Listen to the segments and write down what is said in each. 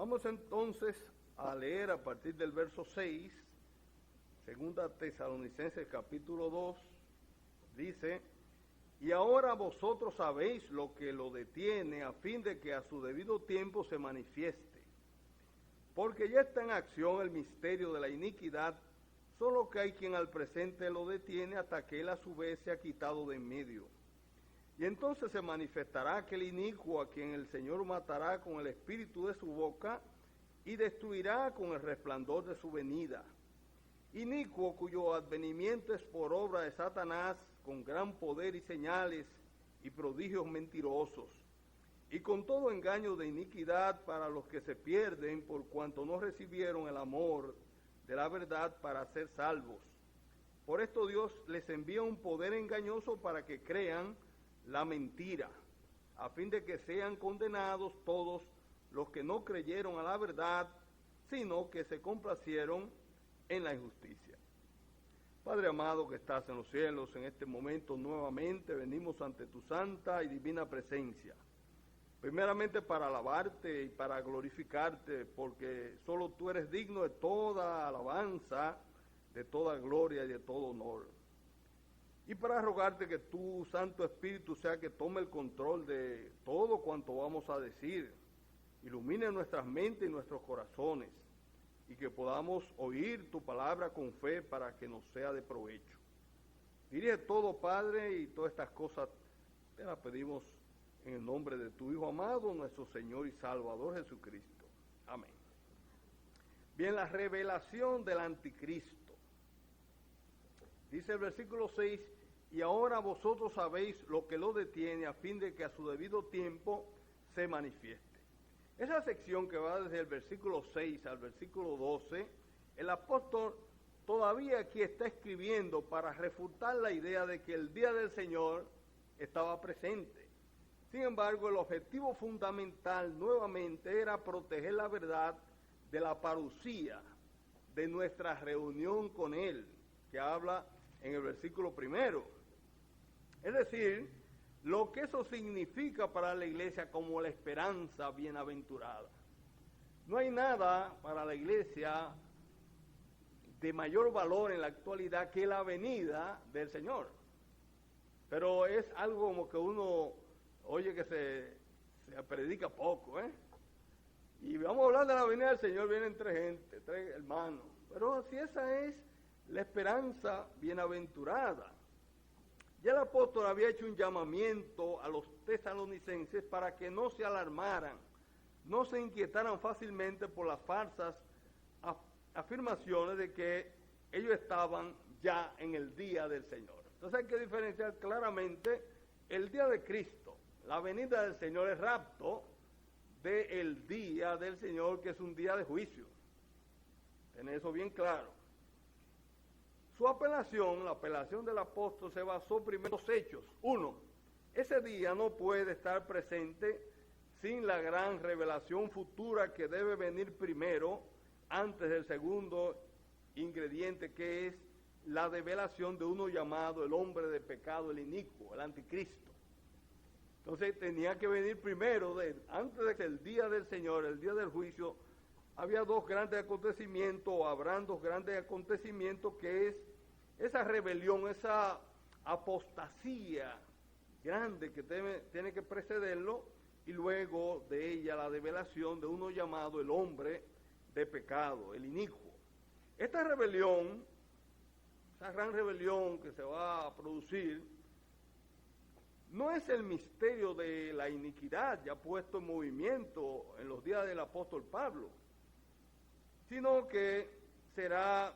Vamos entonces a leer a partir del verso 6, segunda Tesalonicenses capítulo 2, dice: y ahora vosotros sabéis lo que lo detiene, a fin de que a su debido tiempo se manifieste. Porque ya está en acción el misterio de la iniquidad, solo que hay quien al presente lo detiene hasta que él a su vez se ha quitado de en medio. Y entonces se manifestará aquel inicuo a quien el Señor matará con el espíritu de su boca y destruirá con el resplandor de su venida. Inicuo cuyo advenimiento es por obra de Satanás, con gran poder y señales y prodigios mentirosos, y con todo engaño de iniquidad para los que se pierden por cuanto no recibieron el amor de la verdad para ser salvos. Por esto Dios les envía un poder engañoso para que crean la mentira, a fin de que sean condenados todos los que no creyeron a la verdad, sino que se complacieron en la injusticia. Padre amado que estás en los cielos, en este momento nuevamente venimos ante tu santa y divina presencia, primeramente para alabarte y para glorificarte, porque solo tú eres digno de toda alabanza, de toda gloria y de todo honor. Y para rogarte que tu Santo Espíritu sea que tome el control de todo cuanto vamos a decir, ilumine nuestras mentes y nuestros corazones, y que podamos oír tu palabra con fe para que nos sea de provecho. Dirige todo, Padre, y todas estas cosas te las pedimos en el nombre de tu Hijo amado, nuestro Señor y Salvador Jesucristo. Amén. Bien, la revelación del anticristo. Dice el versículo 6, y ahora vosotros sabéis lo que lo detiene, a fin de que a su debido tiempo se manifieste. Esa sección que va desde el versículo 6 al versículo 12, el apóstol todavía aquí está escribiendo para refutar la idea de que el día del Señor estaba presente. Sin embargo, el objetivo fundamental nuevamente era proteger la verdad de la parucía, de nuestra reunión con Él, que habla en el versículo 1. Es decir, lo que eso significa para la iglesia como la esperanza bienaventurada. No hay nada para la iglesia de mayor valor en la actualidad que la venida del Señor. Pero es algo como que uno oye que se predica poco, ¿eh? Y vamos a hablar de la venida del Señor, vienen tres hermanos. Pero si esa es la esperanza bienaventurada. Ya el apóstol había hecho un llamamiento a los tesalonicenses para que no se alarmaran, no se inquietaran fácilmente por las falsas afirmaciones de que ellos estaban ya en el día del Señor. Entonces hay que diferenciar claramente el día de Cristo, la venida del Señor, el rapto, del día del Señor, que es un día de juicio. Tener eso bien claro. Su apelación, la apelación del apóstol, se basó primero en dos hechos. Uno, ese día no puede estar presente sin la gran revelación futura que debe venir primero, antes del segundo ingrediente, que es la revelación de uno llamado el hombre de pecado, el inicuo, el anticristo. Entonces tenía que venir primero, antes del día del Señor, el día del juicio. Había dos grandes acontecimientos, o habrán dos grandes acontecimientos, que es esa rebelión, esa apostasía grande que tiene que precederlo, y luego de ella la revelación de uno llamado el hombre de pecado, el inicuo. Esta rebelión, esa gran rebelión que se va a producir, no es el misterio de la iniquidad ya puesto en movimiento en los días del apóstol Pablo, sino que será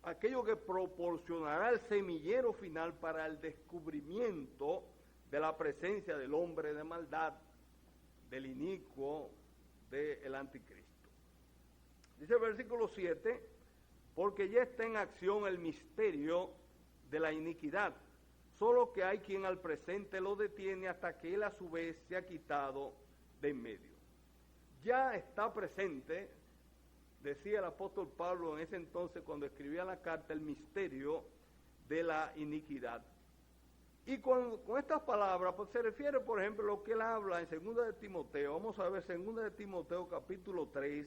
aquello que proporcionará el semillero final para el descubrimiento de la presencia del hombre de maldad, del inicuo, del anticristo. Dice el versículo 7, porque ya está en acción el misterio de la iniquidad, solo que hay quien al presente lo detiene hasta que él a su vez se ha quitado de en medio. Ya está presente, decía el apóstol Pablo en ese entonces cuando escribía la carta, el misterio de la iniquidad. Y con estas palabras pues, se refiere, por ejemplo, a lo que él habla en 2 de Timoteo. Vamos a ver 2 de Timoteo capítulo 3.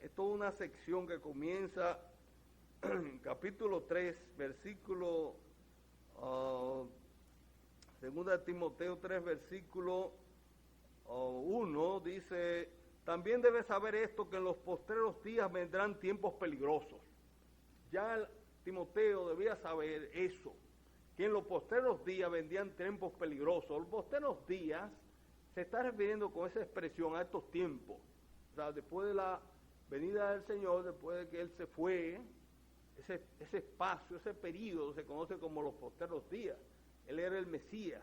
Es toda una sección que comienza en capítulo 3, versículo 2 de Timoteo 3, versículo 1, dice: también debes saber esto, que en los postreros días vendrán tiempos peligrosos. Ya Timoteo debía saber eso, que en los postreros días vendrían tiempos peligrosos. Los postreros días se está refiriendo con esa expresión a estos tiempos. O sea, después de la venida del Señor, después de que Él se fue, ese espacio, ese periodo se conoce como los postreros días. Él era el Mesías,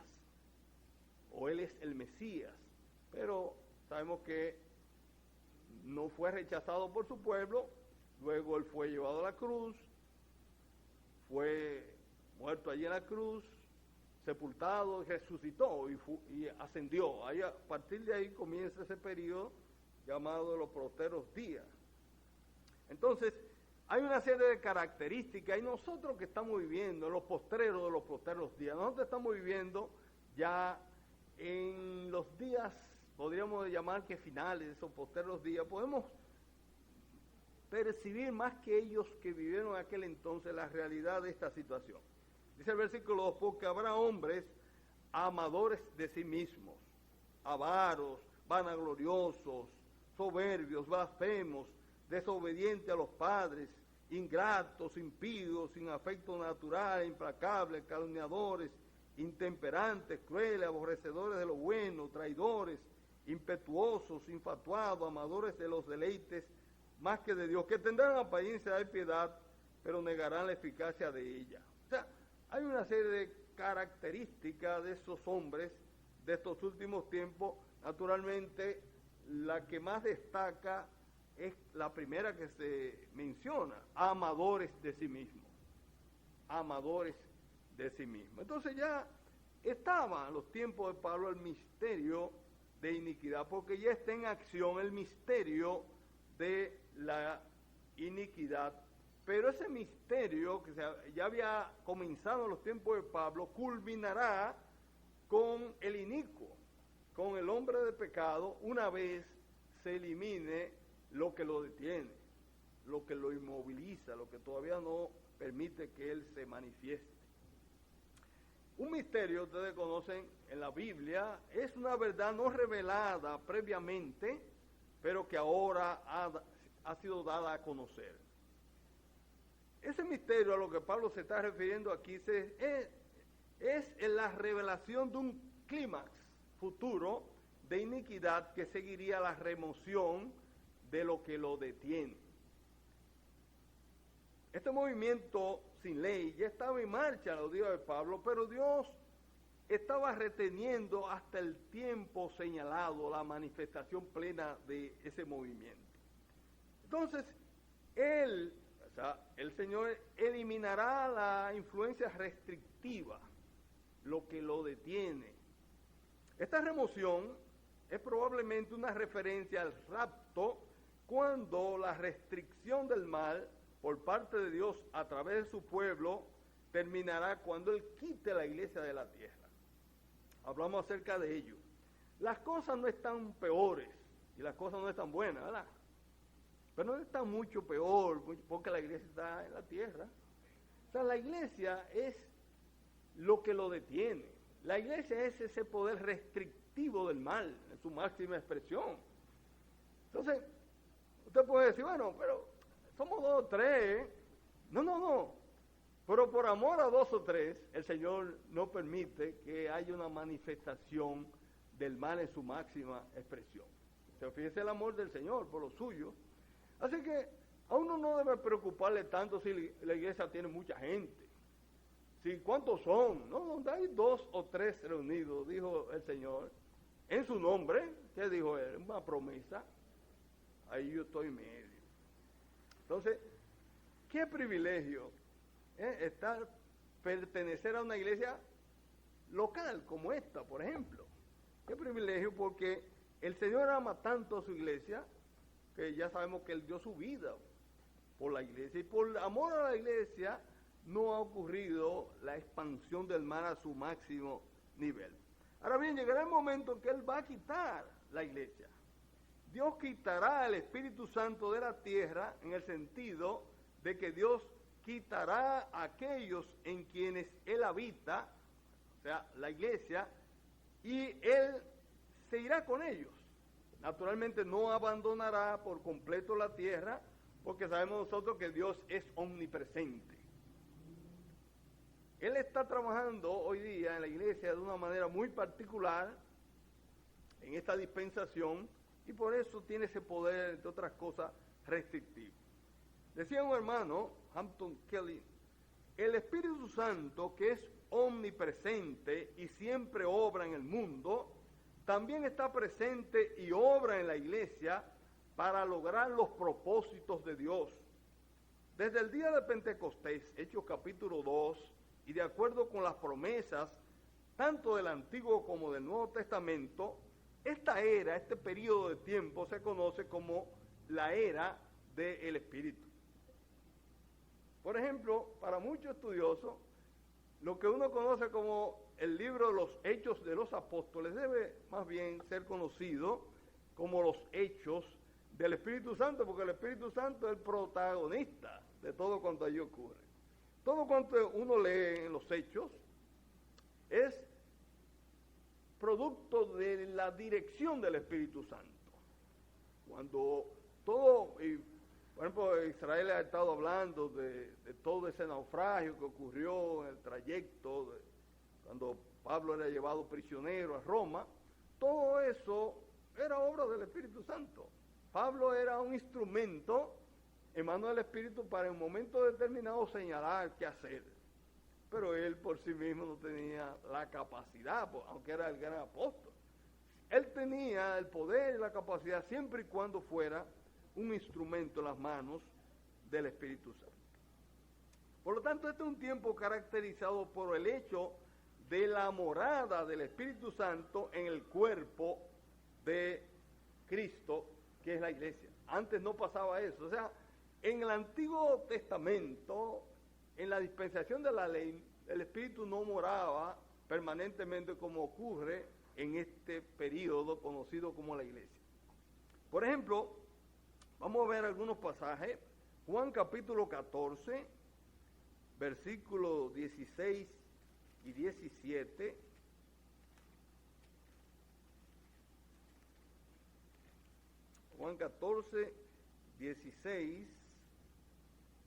o Él es el Mesías, pero sabemos que no fue rechazado por su pueblo. Luego Él fue llevado a la cruz, fue muerto allí en la cruz, sepultado, resucitó y ascendió. Ahí, a partir de ahí comienza ese periodo llamado los postreros días. Entonces, hay una serie de características, y nosotros que estamos viviendo en los postreros de los postreros días, nosotros estamos viviendo ya en los días, podríamos llamar que finales de esos postreros días, podemos percibir más que ellos que vivieron en aquel entonces la realidad de esta situación. Dice el versículo 2, porque habrá hombres amadores de sí mismos, avaros, vanagloriosos, soberbios, blasfemos, desobedientes a los padres, ingratos, impíos, sin afecto natural, implacables, calumniadores, intemperantes, crueles, aborrecedores de lo bueno, traidores, impetuosos, infatuados, amadores de los deleites más que de Dios, que tendrán apariencia de piedad, pero negarán la eficacia de ella. O sea, hay una serie de características de esos hombres de estos últimos tiempos. Naturalmente, la que más destaca es la primera que se menciona: amadores de sí mismos. Amadores de sí mismos. Entonces ya estaba en los tiempos de Pablo el misterio de iniquidad, porque ya está en acción el misterio de la iniquidad. Pero ese misterio que ya había comenzado en los tiempos de Pablo culminará con el inicuo, con el hombre de pecado, una vez se elimine lo que lo detiene, lo que lo inmoviliza, lo que todavía no permite que él se manifieste. Un misterio, ustedes conocen en la Biblia, es una verdad no revelada previamente, pero que ahora ha sido dada a conocer. Ese misterio a lo que Pablo se está refiriendo aquí es la revelación de un clímax futuro de iniquidad que seguiría la remoción de lo que lo detiene. Este movimiento sin ley ya estaba en marcha en los días de Pablo, pero Dios estaba reteniendo hasta el tiempo señalado la manifestación plena de ese movimiento. Entonces, el Señor eliminará la influencia restrictiva, lo que lo detiene. Esta remoción es probablemente una referencia al rapto, cuando la restricción del mal por parte de Dios a través de su pueblo terminará cuando Él quite la iglesia de la tierra. Hablamos acerca de ello. Las cosas no están peores y las cosas no están buenas, ¿verdad? Pero no está mucho peor porque la iglesia está en la tierra. O sea, la iglesia es lo que lo detiene. La iglesia es ese poder restrictivo del mal, en su máxima expresión. Entonces, usted puede decir, bueno, pero somos 2 o 3, ¿eh? No. Pero por amor a 2 o 3, el Señor no permite que haya una manifestación del mal en su máxima expresión. Se ofrece el amor del Señor por lo suyo. Así que a uno no debe preocuparle tanto si la iglesia tiene mucha gente. Si cuántos son, no, donde hay 2 o 3 reunidos, dijo el Señor, en su nombre, ¿qué dijo él? Una promesa, ahí yo estoy en medio. Entonces, qué privilegio pertenecer a una iglesia local como esta, por ejemplo. Qué privilegio, porque el Señor ama tanto a su iglesia que ya sabemos que Él dio su vida por la iglesia, y por amor a la iglesia no ha ocurrido la expansión del mar a su máximo nivel. Ahora bien, llegará el momento en que Él va a quitar la iglesia. Dios quitará el Espíritu Santo de la tierra en el sentido de que Dios quitará a aquellos en quienes Él habita, o sea, la iglesia, y Él se irá con ellos. Naturalmente no abandonará por completo la tierra, porque sabemos nosotros que Dios es omnipresente. Él está trabajando hoy día en la iglesia de una manera muy particular en esta dispensación, y por eso tiene ese poder, entre otras cosas, restrictivo. Decía un hermano, Hampton Kelly, el Espíritu Santo, que es omnipresente y siempre obra en el mundo, también está presente y obra en la iglesia para lograr los propósitos de Dios. Desde el día de Pentecostés, Hechos capítulo 2, y de acuerdo con las promesas, tanto del Antiguo como del Nuevo Testamento, esta era, este periodo de tiempo se conoce como la era del Espíritu. Por ejemplo, para muchos estudiosos, lo que uno conoce como el libro de los Hechos de los Apóstoles debe más bien ser conocido como los Hechos del Espíritu Santo, porque el Espíritu Santo es el protagonista de todo cuanto allí ocurre. Todo cuanto uno lee en los Hechos es producto de la dirección del Espíritu Santo. Cuando todo, por ejemplo, Israel ha estado hablando de todo ese naufragio que ocurrió en el trayecto, cuando Pablo era llevado prisionero a Roma, todo eso era obra del Espíritu Santo. Pablo era un instrumento en manos del Espíritu para en un momento determinado señalar qué hacer. Pero él por sí mismo no tenía la capacidad, aunque era el gran apóstol. Él tenía el poder y la capacidad siempre y cuando fuera un instrumento en las manos del Espíritu Santo. Por lo tanto, este es un tiempo caracterizado por el hecho de la morada del Espíritu Santo en el cuerpo de Cristo, que es la iglesia. Antes no pasaba eso. O sea, en el Antiguo Testamento, en la dispensación de la ley, el Espíritu no moraba permanentemente como ocurre en este periodo conocido como la iglesia. Por ejemplo, vamos a ver algunos pasajes. Juan capítulo 14, versículos 16 y 17. Juan 14, 16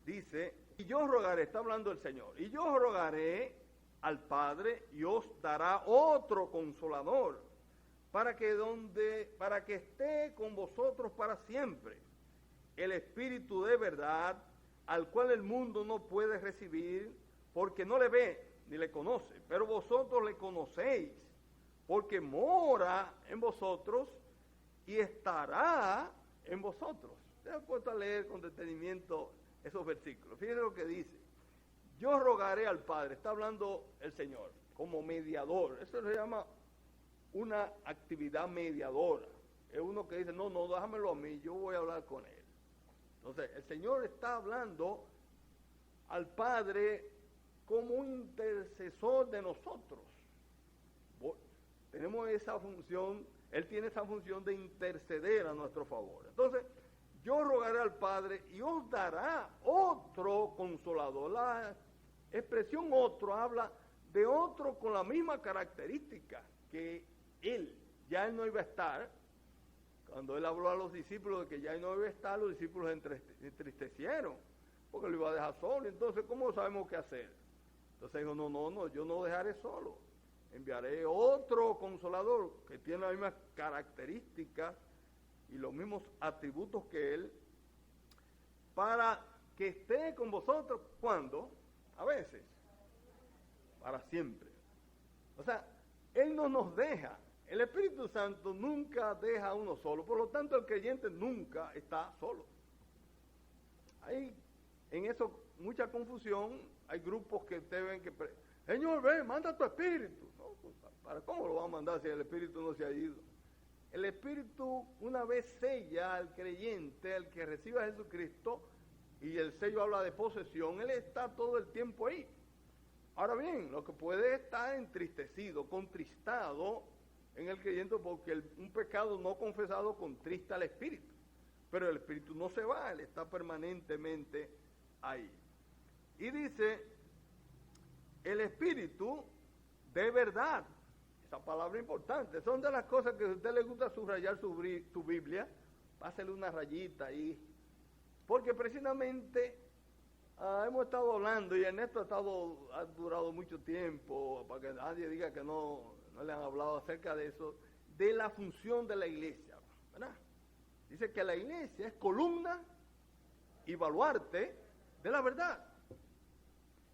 dice, y yo rogaré, está hablando el Señor, y yo rogaré al Padre y os dará otro consolador, para que esté con vosotros para siempre, el Espíritu de verdad, al cual el mundo no puede recibir, porque no le ve ni le conoce, pero vosotros le conocéis, porque mora en vosotros y estará en vosotros. Se ha puesto a leer con detenimiento esos versículos. Fíjense lo que dice. Yo rogaré al Padre, está hablando el Señor, como mediador. Eso se llama una actividad mediadora. Es uno que dice, no, déjamelo a mí, yo voy a hablar con él. Entonces, el Señor está hablando al Padre como un intercesor de nosotros. Tenemos esa función, Él tiene esa función de interceder a nuestro favor. Entonces, yo rogaré al Padre y os dará otro consolador. La expresión otro habla de otro con la misma característica que Él. Ya Él no iba a estar. Cuando Él habló a los discípulos de que ya Él no iba a estar, los discípulos se entristecieron, porque lo iba a dejar solo. Entonces, ¿cómo sabemos qué hacer? Entonces dijo, no, yo no dejaré solo. Enviaré otro consolador que tiene las mismas características y los mismos atributos que Él, para que esté con vosotros. ¿Cuándo? A veces. Para siempre. O sea, Él no nos deja. El Espíritu Santo nunca deja a uno solo. Por lo tanto, el creyente nunca está solo. Hay en eso mucha confusión. Hay grupos que deben que... Señor, ven, manda tu Espíritu. No, ¿para cómo lo va a mandar si el Espíritu no se ha ido? El Espíritu, una vez sella al creyente, al que reciba a Jesucristo, y el sello habla de posesión, Él está todo el tiempo ahí. Ahora bien, lo que puede estar entristecido, contristado en el creyente, porque un pecado no confesado contrista al espíritu. Pero el espíritu no se va, Él está permanentemente ahí. Y dice, el espíritu de verdad. Esa palabra importante. Son de las cosas que a usted le gusta subrayar su Biblia, pásele una rayita ahí. Porque precisamente hemos estado hablando, y Ernesto ha durado mucho tiempo, para que nadie diga que no le han hablado acerca de eso, de la función de la iglesia, ¿verdad? Dice que la iglesia es columna y baluarte de la verdad.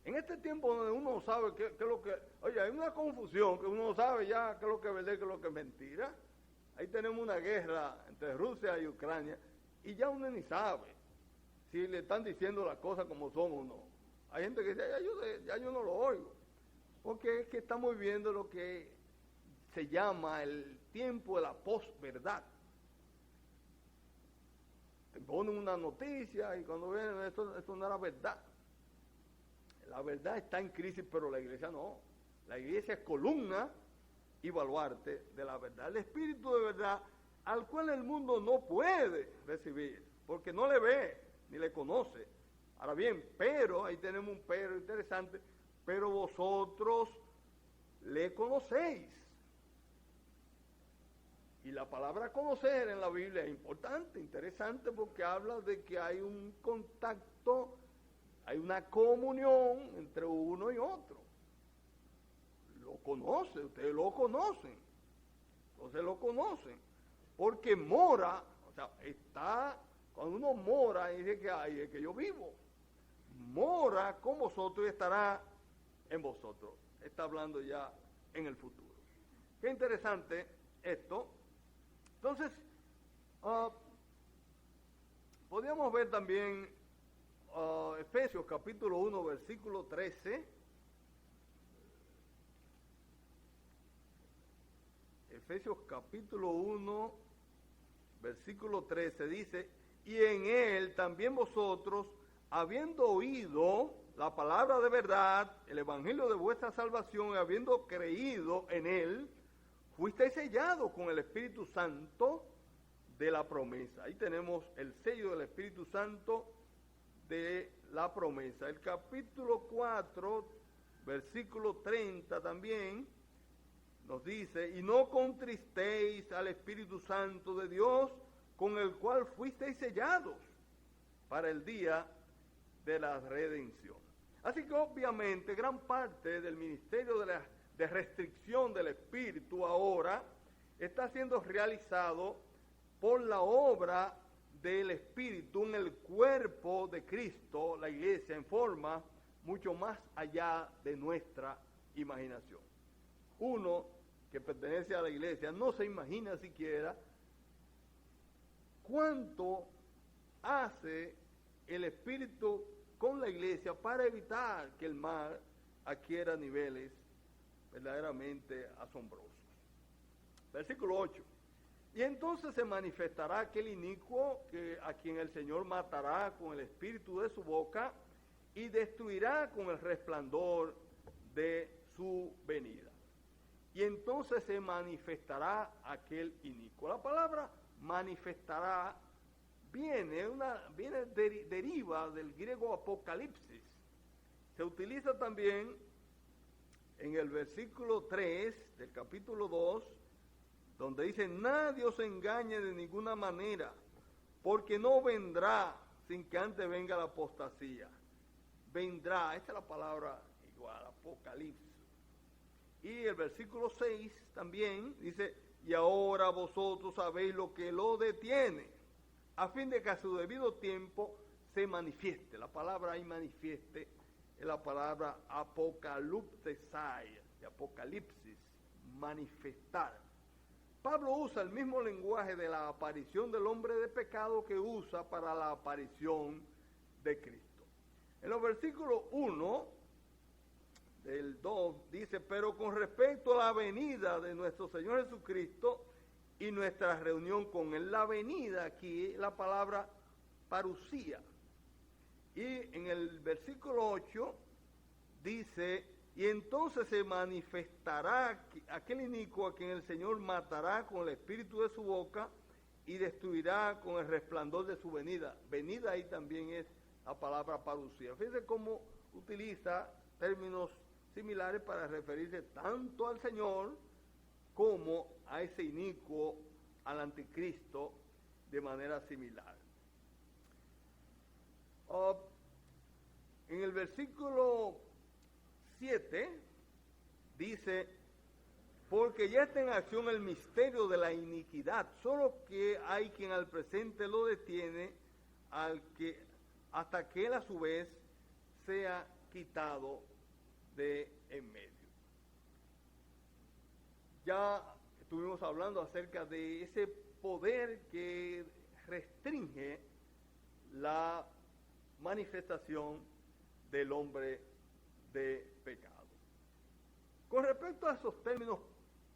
En este tiempo donde uno no sabe qué es lo que... Oye, hay una confusión, que uno no sabe ya qué es lo que es verdad y qué es lo que es mentira. Ahí tenemos una guerra entre Rusia y Ucrania, y ya uno ni sabe si le están diciendo las cosas como son o no. Hay gente que dice, ya yo no lo oigo, porque es que estamos viviendo lo que se llama el tiempo de la posverdad. Te ponen una noticia y cuando ven esto no era verdad. La verdad está en crisis, pero la iglesia no. La iglesia es columna y baluarte de la verdad. El espíritu de verdad al cual el mundo no puede recibir, porque no le ve ni le conoce. Ahora bien, pero, ahí tenemos un pero interesante, pero vosotros le conocéis. Y la palabra conocer en la Biblia es importante, interesante, porque habla de que hay un contacto, hay una comunión entre uno y otro. Lo conoce, ustedes lo conocen. Entonces lo conocen. Porque mora, o sea, está, cuando uno mora, dice que hay, es que yo vivo. Mora con vosotros y estará en vosotros. Está hablando ya en el futuro. Qué interesante esto. Entonces, podríamos ver también Efesios capítulo 1, versículo 13. Efesios capítulo 1, versículo 13 dice, y en él también vosotros, habiendo oído la palabra de verdad, el evangelio de vuestra salvación, y habiendo creído en él, fuisteis sellados con el Espíritu Santo de la promesa. Ahí tenemos el sello del Espíritu Santo de la promesa. El capítulo 4, versículo 30 también nos dice, y no contristéis al Espíritu Santo de Dios, con el cual fuisteis sellados para el día de la redención. Así que obviamente gran parte del ministerio de restricción del Espíritu ahora está siendo realizado por la obra del Espíritu en el cuerpo de Cristo, la iglesia, en forma mucho más allá de nuestra imaginación. Uno que pertenece a la iglesia no se imagina siquiera cuánto hace el Espíritu con la iglesia para evitar que el mal adquiera niveles verdaderamente asombrosos. Versículo 8. Y entonces se manifestará aquel inicuo a quien el Señor matará con el espíritu de su boca y destruirá con el resplandor de su venida. Y entonces se manifestará aquel inicuo. La palabra manifestará deriva del griego apocalipsis. Se utiliza también en el versículo 3 del capítulo 2, donde dice, nadie os engañe de ninguna manera, porque no vendrá sin que antes venga la apostasía. Vendrá, esta es la palabra igual, apocalipsis. Y el versículo 6 también dice, y ahora vosotros sabéis lo que lo detiene, a fin de que a su debido tiempo se manifieste. La palabra ahí manifieste es la palabra apocalipsesai, de apocalipsis, manifestar. Pablo usa el mismo lenguaje de la aparición del hombre de pecado que usa para la aparición de Cristo. En los versículos 1 del 2 dice, pero con respecto a la venida de nuestro Señor Jesucristo y nuestra reunión con Él, la venida aquí, la palabra parusía. Y en el versículo 8 dice, y entonces se manifestará aquel inicuo a quien el Señor matará con el espíritu de su boca y destruirá con el resplandor de su venida. Venida ahí también es la palabra parucía. Fíjense cómo utiliza términos similares para referirse tanto al Señor como a ese inicuo, al anticristo, de manera similar. En el versículo 7 dice, porque ya está en acción el misterio de la iniquidad, solo que hay quien al presente lo detiene hasta que él a su vez sea quitado de en medio. Ya estuvimos hablando acerca de ese poder que restringe la manifestación del hombre de pecado. Con respecto a esos términos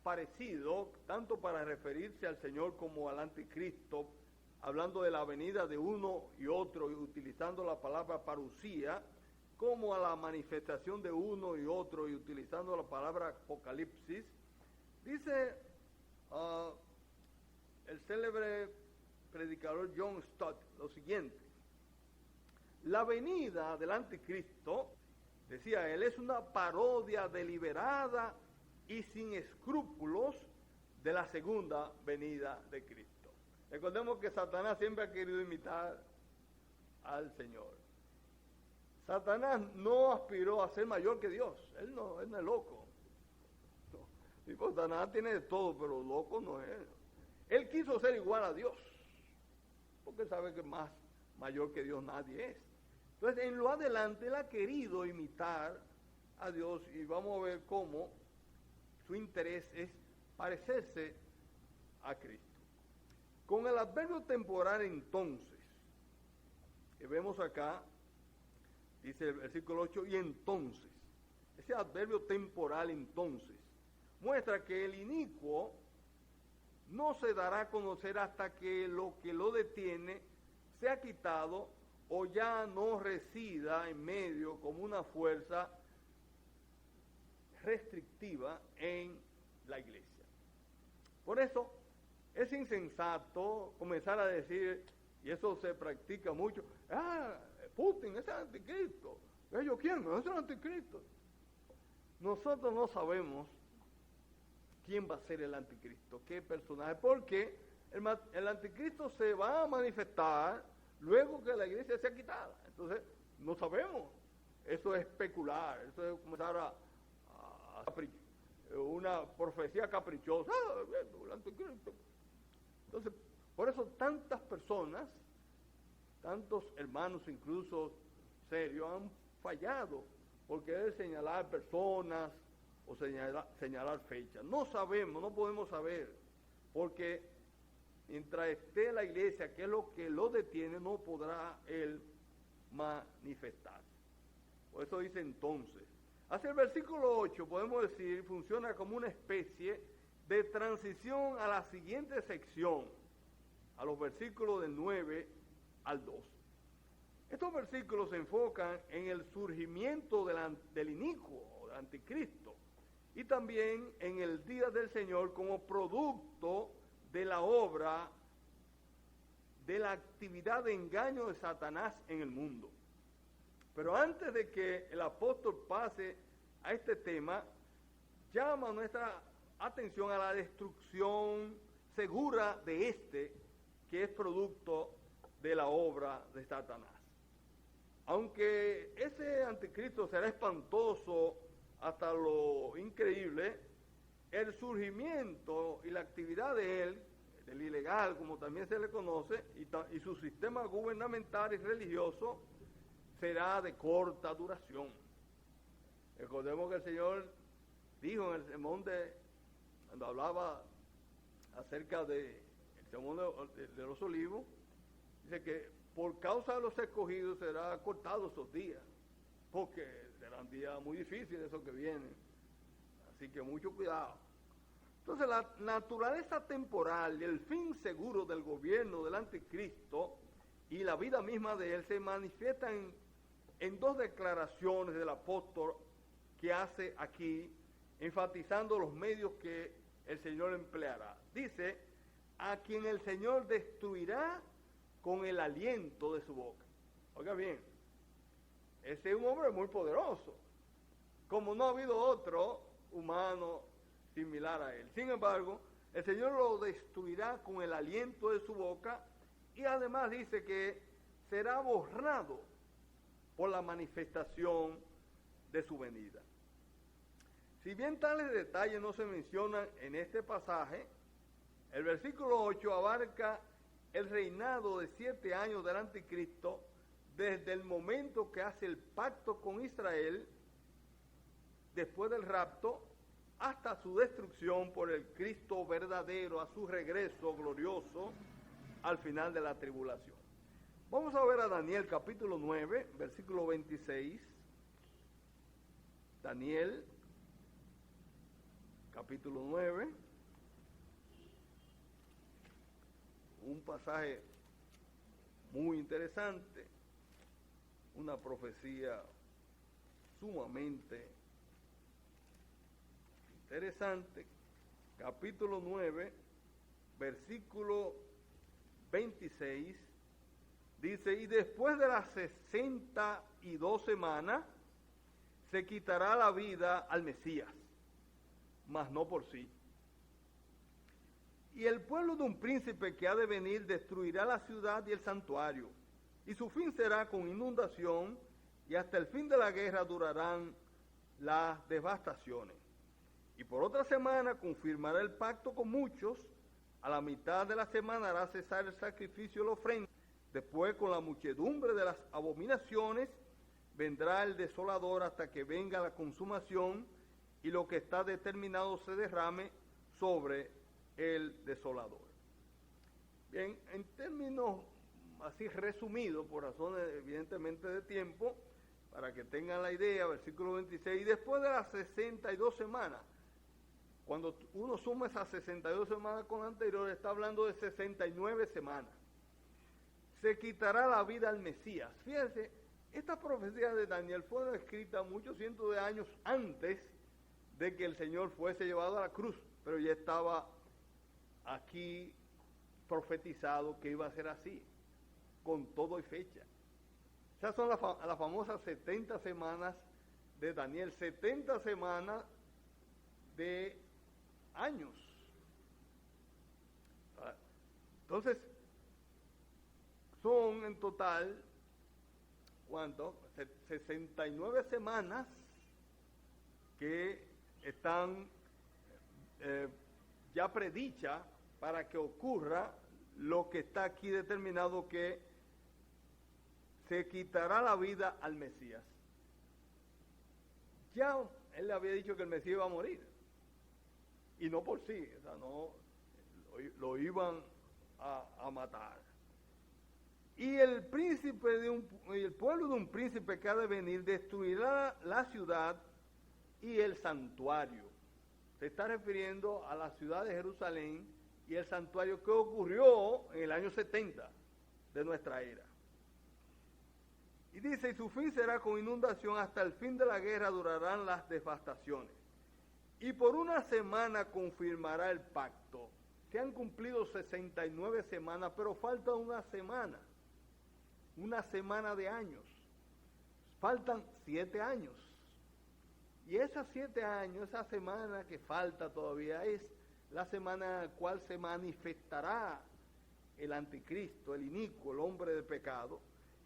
parecidos, tanto para referirse al Señor como al anticristo, hablando de la venida de uno y otro y utilizando la palabra parucía, como a la manifestación de uno y otro y utilizando la palabra apocalipsis, dice el célebre predicador John Stott lo siguiente: la venida del anticristo, decía él, es una parodia deliberada y sin escrúpulos de la segunda venida de Cristo. Recordemos que Satanás siempre ha querido imitar al Señor. Satanás no aspiró a ser mayor que Dios. Él no es loco. No. Y Satanás tiene de todo, pero loco no es. Él quiso ser igual a Dios, porque sabe que más mayor que Dios nadie es. Entonces, en lo adelante, él ha querido imitar a Dios y vamos a ver cómo su interés es parecerse a Cristo. Con el adverbio temporal entonces, que vemos acá, dice el versículo 8, y entonces, ese adverbio temporal entonces, muestra que el inicuo no se dará a conocer hasta que lo detiene sea quitado o ya no resida en medio como una fuerza restrictiva en la iglesia. Por eso es insensato comenzar a decir, y eso se practica mucho, Putin es el anticristo. ¿Ellos quién? No es el anticristo. Nosotros no sabemos quién va a ser el anticristo, qué personaje, porque el anticristo se va a manifestar luego que la iglesia sea quitada. Entonces, no sabemos. Eso es especular, eso es comenzar a una profecía caprichosa. El anticristo. Entonces, por eso tantas personas, tantos hermanos incluso serios, han fallado por querer señalar personas o señalar fechas. No sabemos, no podemos saber, porque mientras esté la iglesia, que es lo que lo detiene, no podrá él manifestar. Por eso dice entonces. Hacia el versículo 8, podemos decir, funciona como una especie de transición a la siguiente sección, a los versículos del 9 al 12. Estos versículos se enfocan en el surgimiento del inicuo, del anticristo, y también en el día del Señor como producto de la obra, de la actividad de engaño de Satanás en el mundo. Pero antes de que el apóstol pase a este tema, llama nuestra atención a la destrucción segura de este, que es producto de la obra de Satanás. Aunque ese anticristo será espantoso hasta lo increíble, el surgimiento y la actividad de él, del ilegal, como también se le conoce, y su sistema gubernamental y religioso, será de corta duración. Recordemos que el Señor dijo en el sermón cuando hablaba acerca del sermón de los olivos, dice que por causa de los escogidos será cortado esos días, porque serán días muy difíciles esos que vienen. Así que mucho cuidado. Entonces la naturaleza temporal y el fin seguro del gobierno del anticristo y la vida misma de él se manifiestan en dos declaraciones del apóstol que hace aquí, enfatizando los medios que el Señor empleará. Dice, a quien el Señor destruirá con el aliento de su boca. Oiga bien, ese es un hombre muy poderoso, como no ha habido otro humano similar a él. Sin embargo, el Señor lo destruirá con el aliento de su boca y además dice que será borrado por la manifestación de su venida. Si bien tales detalles no se mencionan en este pasaje, el versículo 8 abarca el reinado de 7 años del anticristo desde el momento que hace el pacto con Israel, después del rapto, hasta su destrucción por el Cristo verdadero, a su regreso glorioso al final de la tribulación. Vamos a ver a Daniel capítulo 9, versículo 26. Daniel capítulo 9. Un pasaje muy interesante, una profecía sumamente interesante. Capítulo 9, versículo 26, dice, y después de las 62 semanas se quitará la vida al Mesías, mas no por sí. Y el pueblo de un príncipe que ha de venir destruirá la ciudad y el santuario, y su fin será con inundación, y hasta el fin de la guerra durarán las devastaciones. Y por otra semana confirmará el pacto con muchos, a la mitad de la semana hará cesar el sacrificio y la ofrenda, después con la muchedumbre de las abominaciones vendrá el desolador hasta que venga la consumación, y lo que está determinado se derrame sobre el desolador. Bien, en términos así resumidos, por razones evidentemente de tiempo, para que tengan la idea, versículo 26, y después de las 62 semanas, cuando uno suma esas 62 semanas con la anterior, está hablando de 69 semanas, se quitará la vida al Mesías. Fíjense, esta profecía de Daniel fue escrita muchos cientos de años antes de que el Señor fuese llevado a la cruz, pero ya estaba aquí profetizado que iba a ser así, con todo y fecha. Esas son las famosas 70 semanas de Daniel, 70 semanas de años. Entonces, son en total, ¿cuánto? 69 semanas que están ya predichas para que ocurra lo que está aquí determinado, que se quitará la vida al Mesías. Ya él le había dicho que el Mesías iba a morir, y no por sí, o sea, no lo iban a matar. Y el pueblo de un príncipe que ha de venir destruirá la ciudad y el santuario. Se está refiriendo a la ciudad de Jerusalén y el santuario que ocurrió en el año 70 de nuestra era. Y dice, y su fin será con inundación, hasta el fin de la guerra durarán las devastaciones. Y por una semana confirmará el pacto. Se han cumplido 69 semanas, pero falta una semana de años. Faltan 7 años. Y esas 7 años, esa semana que falta todavía, es la semana en la cual se manifestará el anticristo, el inicuo, el hombre de pecado.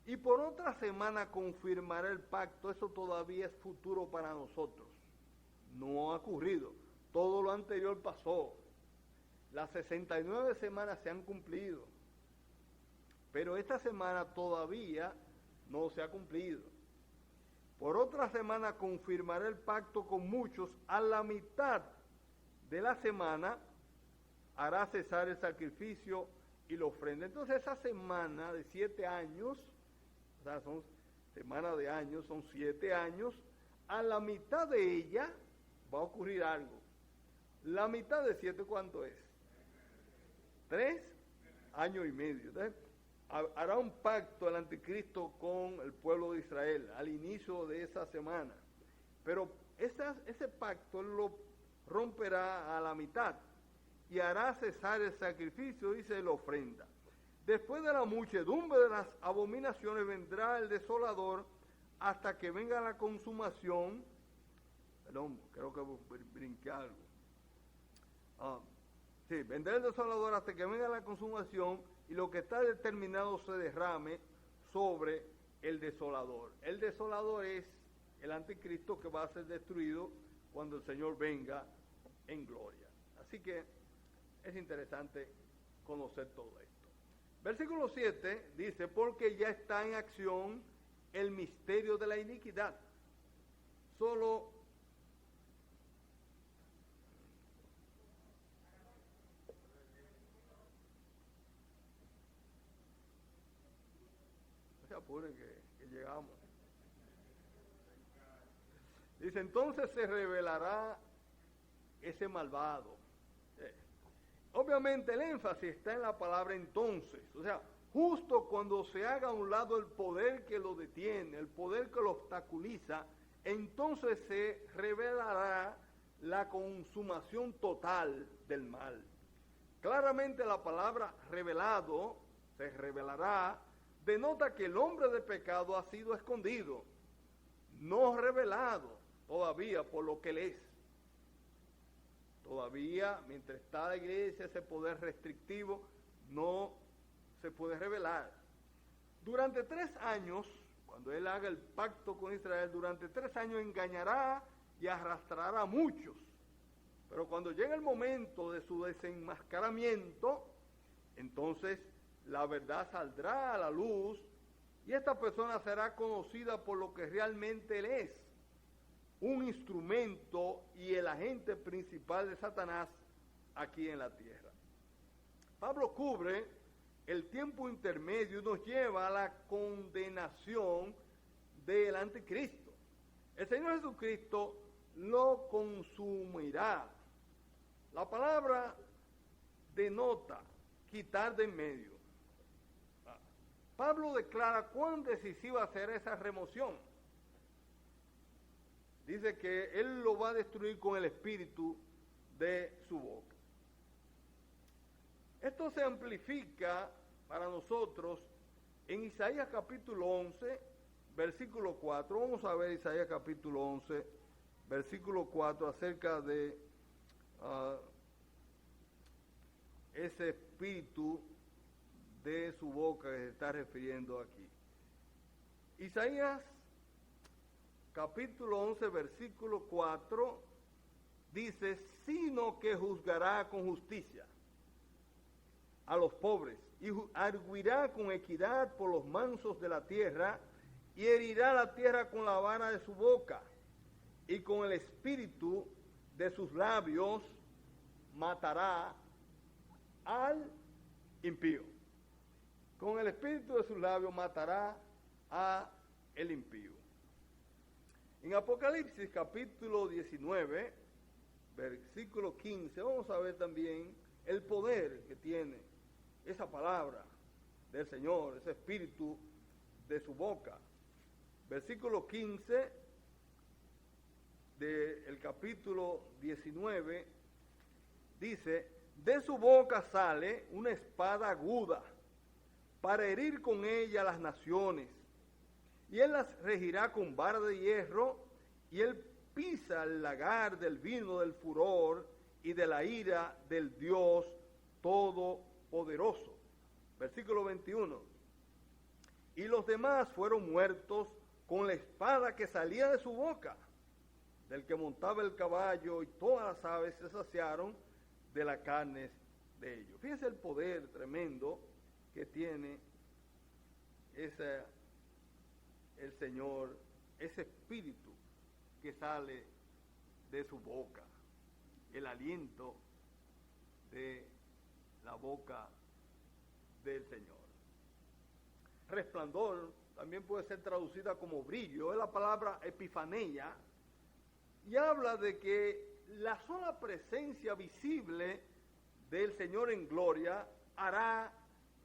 Y por otra semana confirmará el pacto. Eso todavía es futuro para nosotros. No ha ocurrido. Todo lo anterior pasó. Las 69 semanas se han cumplido. Pero esta semana todavía no se ha cumplido. Por otra semana confirmará el pacto con muchos. A la mitad de la semana hará cesar el sacrificio y la ofrenda. Entonces esa semana de 7 años, o sea, son semanas de años, son 7 años, a la mitad de ella va a ocurrir algo. La mitad de 7, ¿cuánto es? 3 años y medio. Entonces, hará un pacto el anticristo con el pueblo de Israel al inicio de esa semana. Pero ese pacto él lo romperá a la mitad y hará cesar el sacrificio, dice, la ofrenda. Después de la muchedumbre de las abominaciones vendrá el desolador hasta que venga la consumación. Perdón, creo que brinqué algo. Sí, vendrá el desolador hasta que venga la consumación y lo que está determinado se derrame sobre el desolador. El desolador es el anticristo que va a ser destruido cuando el Señor venga en gloria. Así que es interesante conocer todo esto. Versículo 7 dice, porque ya está en acción el misterio de la iniquidad. Solo no se apuren que llegamos. Dice, entonces se revelará ese malvado. Obviamente el énfasis está en la palabra entonces. O sea, justo cuando se haga a un lado el poder que lo detiene, el poder que lo obstaculiza, entonces se revelará la consumación total del mal. Claramente la palabra revelado, se revelará, denota que el hombre de pecado ha sido escondido, no revelado todavía por lo que él es. Todavía, mientras está la iglesia, ese poder restrictivo no se puede revelar. Durante 3 años, cuando él haga el pacto con Israel, durante 3 años engañará y arrastrará a muchos. Pero cuando llegue el momento de su desenmascaramiento, entonces la verdad saldrá a la luz y esta persona será conocida por lo que realmente él es, un instrumento y el agente principal de Satanás aquí en la tierra. Pablo cubre el tiempo intermedio y nos lleva a la condenación del anticristo. El Señor Jesucristo lo consumirá. La palabra denota quitar de en medio. Pablo declara cuán decisiva será esa remoción. Dice que él lo va a destruir con el espíritu de su boca. Esto se amplifica para nosotros en Isaías capítulo 11, versículo 4. Vamos a ver Isaías capítulo 11, versículo 4, acerca de ese espíritu de su boca que se está refiriendo aquí. Isaías capítulo 11, versículo 4, dice, sino que juzgará con justicia a los pobres, y arguirá con equidad por los mansos de la tierra, y herirá la tierra con la vara de su boca, y con el espíritu de sus labios matará al impío. Con el espíritu de sus labios matará a el impío. En Apocalipsis capítulo 19, versículo 15, vamos a ver también el poder que tiene esa palabra del Señor, ese espíritu de su boca. Versículo 15 del capítulo 19 dice, de su boca sale una espada aguda para herir con ella las naciones. Y él las regirá con vara de hierro, y él pisa el lagar del vino del furor y de la ira del Dios Todopoderoso. Versículo 21. Y los demás fueron muertos con la espada que salía de su boca, del que montaba el caballo, y todas las aves se saciaron de la carne de ellos. Fíjense el poder tremendo que tiene el Señor, ese espíritu que sale de su boca, el aliento de la boca del Señor. Resplandor también puede ser traducida como brillo, es la palabra epifanía, y habla de que la sola presencia visible del Señor en gloria hará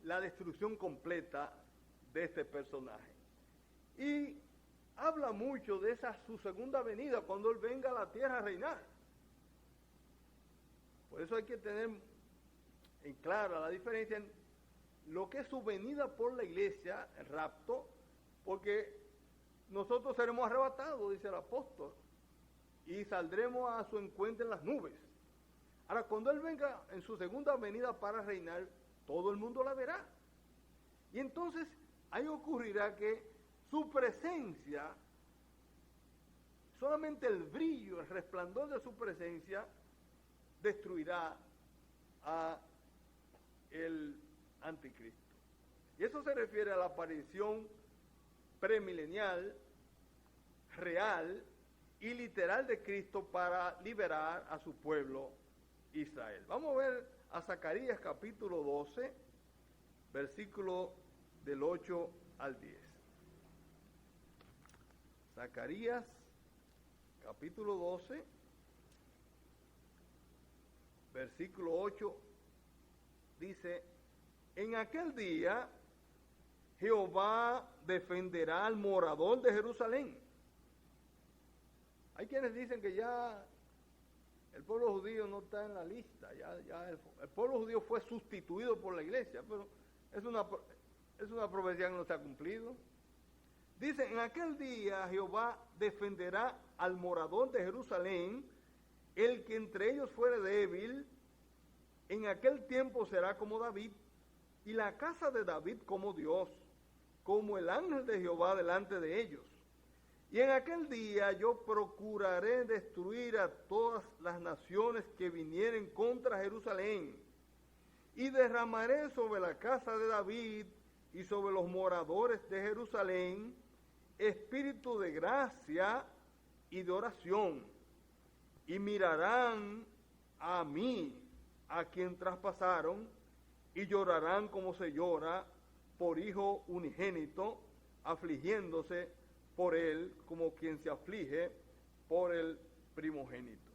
la destrucción completa de este personaje. Y habla mucho de esa su segunda venida, cuando Él venga a la tierra a reinar. Por eso hay que tener en clara la diferencia en lo que es su venida por la iglesia, el rapto, porque nosotros seremos arrebatados, dice el apóstol, y saldremos a su encuentro en las nubes. Ahora, cuando Él venga en su segunda venida para reinar, todo el mundo la verá. Y entonces ahí ocurrirá que su presencia, solamente el brillo, el resplandor de su presencia, destruirá a el anticristo. Y eso se refiere a la aparición premilenial, real y literal de Cristo para liberar a su pueblo Israel. Vamos a ver a Zacarías capítulo 12, versículo del 8 al 10. Zacarías capítulo 12, versículo 8, dice: en aquel día Jehová defenderá al morador de Jerusalén. Hay quienes dicen que ya el pueblo judío no está en la lista, ya el pueblo judío fue sustituido por la iglesia, pero es una profecía que no se ha cumplido. Dice: en aquel día Jehová defenderá al morador de Jerusalén, el que entre ellos fuere débil, en aquel tiempo será como David, y la casa de David como Dios, como el ángel de Jehová delante de ellos. Y en aquel día yo procuraré destruir a todas las naciones que vinieren contra Jerusalén, y derramaré sobre la casa de David y sobre los moradores de Jerusalén espíritu de gracia y de oración, y mirarán a mí, a quien traspasaron, y llorarán como se llora por hijo unigénito, afligiéndose por él como quien se aflige por el primogénito.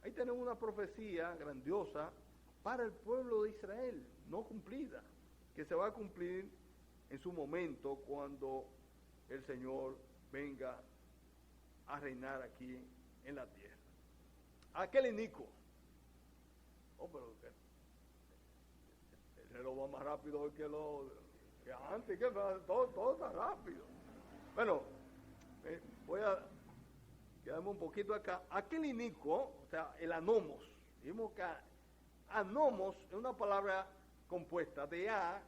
Ahí tenemos una profecía grandiosa para el pueblo de Israel, no cumplida, que se va a cumplir en su momento cuando el Señor venga a reinar aquí en la tierra. Aquel inicuo. Oh, pero el reloj va más rápido hoy que antes, que todo está rápido. Bueno, voy a quedarme un poquito acá. Aquel inicuo, o sea, el anomos. Dijimos que anomos es una palabra compuesta de a.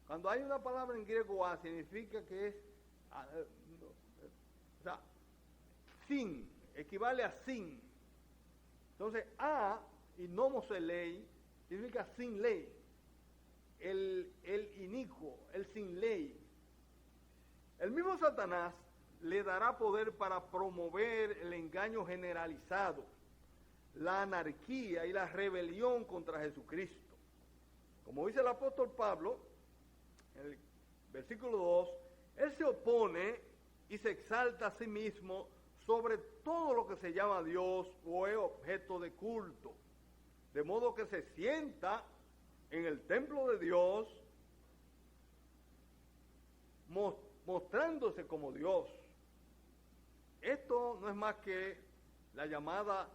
Cuando hay una palabra en griego a, significa que es, o sea, sin, equivale a sin. Entonces, a y nomos ley significa sin ley. El inicuo, el sin ley. El mismo Satanás le dará poder para promover el engaño generalizado, la anarquía y la rebelión contra Jesucristo. Como dice el apóstol Pablo, en el versículo 2, él se opone y se exalta a sí mismo sobre todo lo que se llama Dios o es objeto de culto, de modo que se sienta en el templo de Dios mostrándose como Dios. Esto no es más que la llamada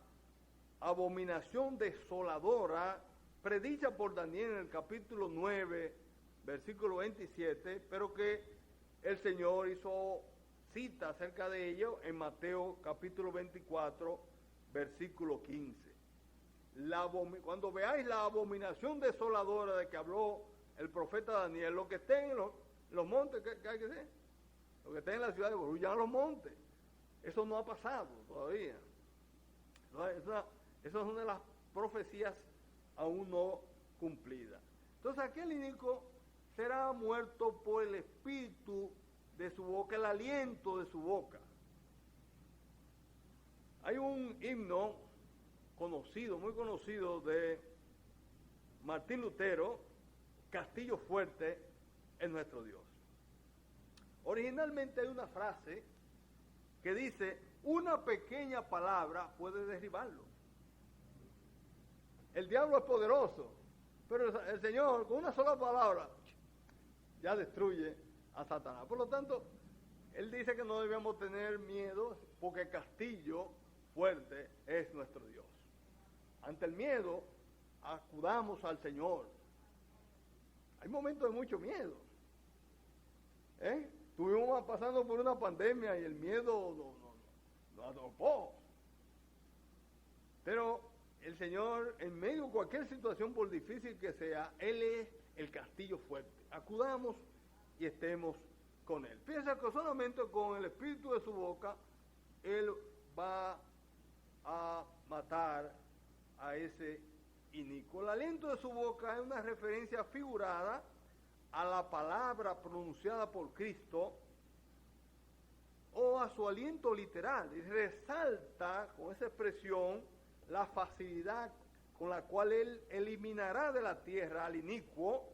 abominación desoladora predicha por Daniel en el capítulo 9, versículo 27, pero que el Señor hizo cita acerca de ello en Mateo capítulo 24, versículo 15. Cuando veáis la abominación desoladora de que habló el profeta Daniel, lo que esté en los montes, ¿qué hay que hacer? Lo que esté en la ciudad, huyan a los montes. Eso no ha pasado todavía. Esa es una de las profecías aún no cumplidas. Entonces aquel inicuo será muerto por el espíritu de su boca, el aliento de su boca. Hay un himno conocido, muy conocido, de Martín Lutero, Castillo Fuerte es nuestro Dios. Originalmente hay una frase que dice: una pequeña palabra puede derribarlo. El diablo es poderoso, pero el Señor con una sola palabra ya destruye a Satanás. Por lo tanto, él dice que no debemos tener miedo porque el castillo fuerte es nuestro Dios. Ante el miedo, acudamos al Señor. Hay momentos de mucho miedo. Estuvimos pasando por una pandemia y el miedo nos atropó. Pero el Señor, en medio de cualquier situación, por difícil que sea, Él es el castillo fuerte. Acudamos y estemos con Él. Piensa que solamente con el espíritu de su boca, Él va a matar a ese inicuo. El aliento de su boca es una referencia figurada a la palabra pronunciada por Cristo o a su aliento literal, y resalta con esa expresión la facilidad con la cual Él eliminará de la tierra al inicuo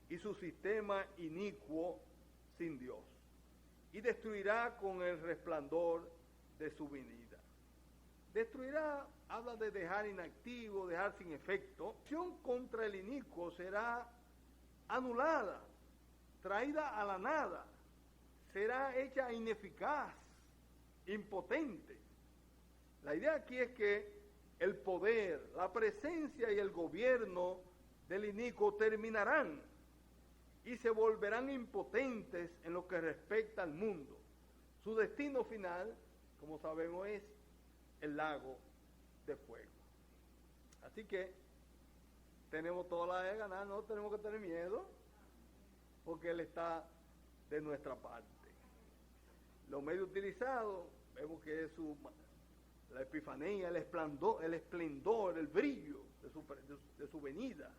y su sistema inicuo sin Dios, y destruirá con el resplandor de su venida. Destruirá, habla de dejar inactivo, dejar sin efecto. La acción contra el inicuo será anulada, traída a la nada, será hecha ineficaz, impotente. La idea aquí es que el poder, la presencia y el gobierno del inicuo terminarán y se volverán impotentes en lo que respecta al mundo. Su destino final, como sabemos, es el lago de fuego. Así que tenemos toda la de ganar, no tenemos que tener miedo, porque Él está de nuestra parte. Los medios utilizados, vemos que es la epifanía, el esplendor, el brillo de su venida.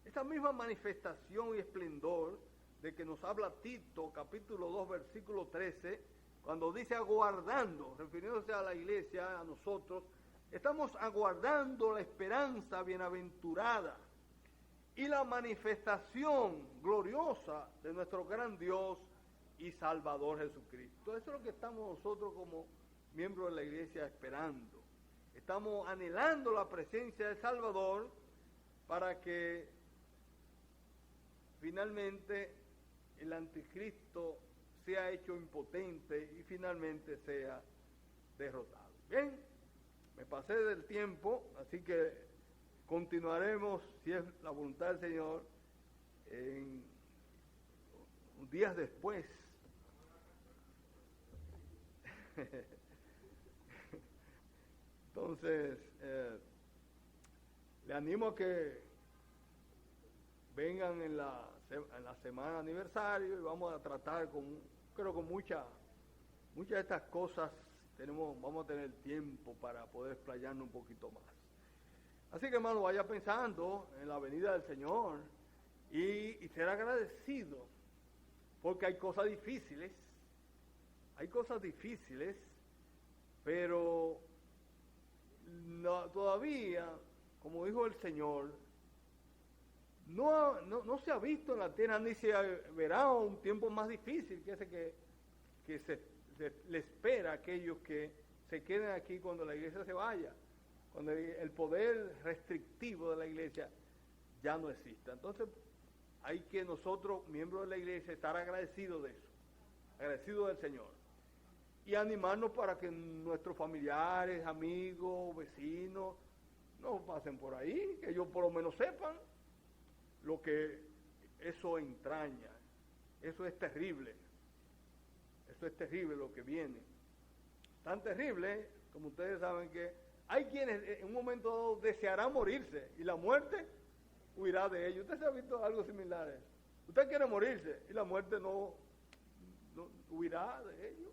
Esa misma manifestación y esplendor de que nos habla Tito, capítulo 2, versículo 13, cuando dice aguardando, refiriéndose a la iglesia, a nosotros, estamos aguardando la esperanza bienaventurada y la manifestación gloriosa de nuestro gran Dios y Salvador Jesucristo. Eso es lo que estamos nosotros como miembros de la iglesia esperando. Estamos anhelando la presencia del Salvador para que finalmente el anticristo sea hecho impotente y finalmente sea derrotado. Bien, me pasé del tiempo, así que continuaremos, si es la voluntad del Señor, en días después. Entonces, le animo a que vengan en la semana aniversario y vamos a tratar creo con muchas de estas cosas vamos a tener tiempo para poder explayarnos un poquito más. Así que, hermano, vaya pensando en la venida del Señor y ser agradecido, porque hay cosas difíciles, pero todavía, como dijo el Señor, no se ha visto en la tierra ni se verá un tiempo más difícil que ese que se le espera a aquellos que se queden aquí cuando la iglesia se vaya, cuando el poder restrictivo de la iglesia ya no exista. Entonces hay que nosotros, miembros de la iglesia, estar agradecidos de eso, agradecidos del Señor, y animarnos para que nuestros familiares, amigos, vecinos no pasen por ahí, que ellos por lo menos sepan lo que eso entraña. Eso es terrible lo que viene. Tan terrible, como ustedes saben, que hay quienes en un momento dado desearán morirse y la muerte huirá de ellos. Usted se ha visto algo similar. Usted quiere morirse y la muerte no huirá de ellos.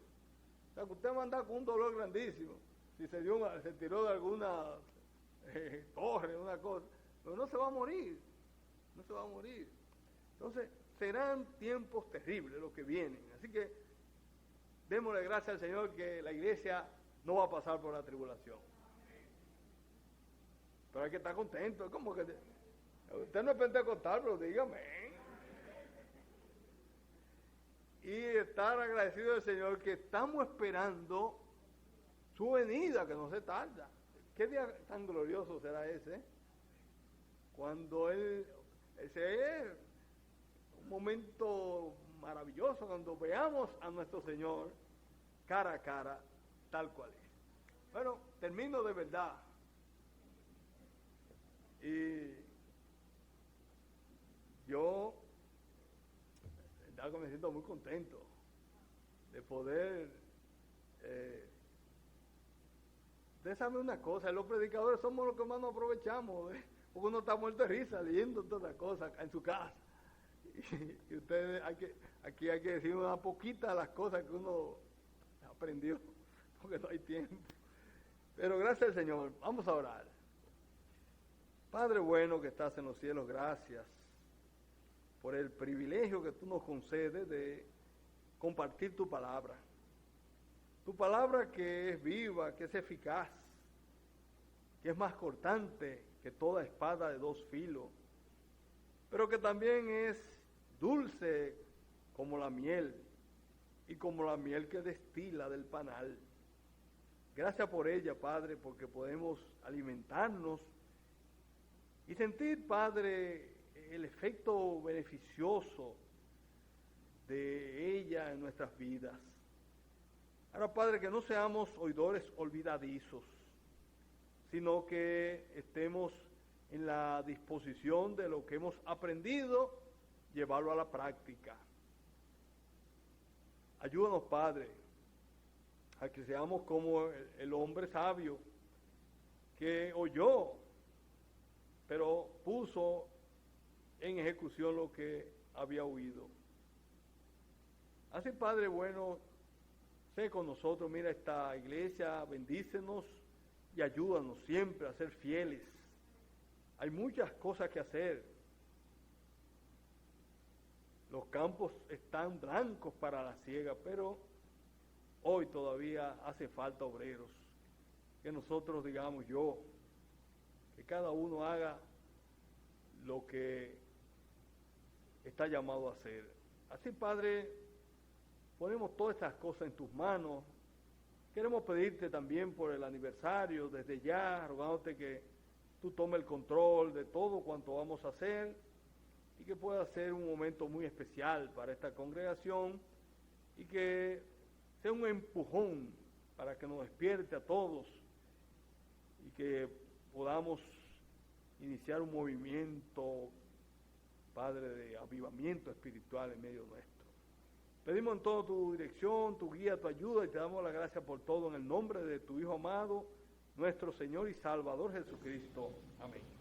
O sea, que usted va a andar con un dolor grandísimo si se tiró de alguna torre, una cosa, pero no se va a morir. Entonces, serán tiempos terribles los que vienen. Así que démosle gracias al Señor que la iglesia no va a pasar por la tribulación. Pero hay que estar contento. ¿Cómo que usted no es pentecostal, pero dígame? Y estar agradecido del Señor que estamos esperando su venida, que no se tarda. ¿Qué día tan glorioso será ese? Cuando Él, un momento maravilloso cuando veamos a nuestro Señor cara a cara, tal cual es. Bueno, termino de verdad. Y yo, de verdad que me siento muy contento de poder... ustedes saben una cosa, los predicadores somos los que más nos aprovechamos, porque uno está muerto de risa leyendo todas las cosas en su casa. Y ustedes, aquí hay que decir una poquita de las cosas que uno aprendió, porque no hay tiempo. Pero gracias al Señor, vamos a orar. Padre bueno que estás en los cielos, gracias por el privilegio que tú nos concedes de compartir tu palabra. Tu palabra que es viva, que es eficaz, que es más cortante que toda espada de dos filos, pero que también es dulce como la miel y como la miel que destila del panal. Gracias por ella, Padre, porque podemos alimentarnos y sentir, Padre, el efecto beneficioso de ella en nuestras vidas. Ahora, Padre, que no seamos oidores olvidadizos, sino que estemos en la disposición de lo que hemos aprendido, llevarlo a la práctica. Ayúdanos, Padre, a que seamos como el hombre sabio que oyó, pero puso en ejecución lo que había oído. Así, Padre bueno, sé con nosotros, mira esta iglesia, bendícenos y ayúdanos siempre a ser fieles. Hay muchas cosas que hacer. Los campos están blancos para la siega, pero hoy todavía hace falta obreros. Que nosotros digamos que cada uno haga lo que está llamado a hacer. Así, Padre, ponemos todas estas cosas en tus manos. Queremos pedirte también por el aniversario, desde ya, rogándote que tú tomes el control de todo cuanto vamos a hacer y que pueda ser un momento muy especial para esta congregación y que sea un empujón para que nos despierte a todos y que podamos iniciar un movimiento, Padre, de avivamiento espiritual en medio nuestro. Pedimos en todo tu dirección, tu guía, tu ayuda y te damos la gracia por todo en el nombre de tu Hijo amado, nuestro Señor y Salvador Jesucristo. Amén.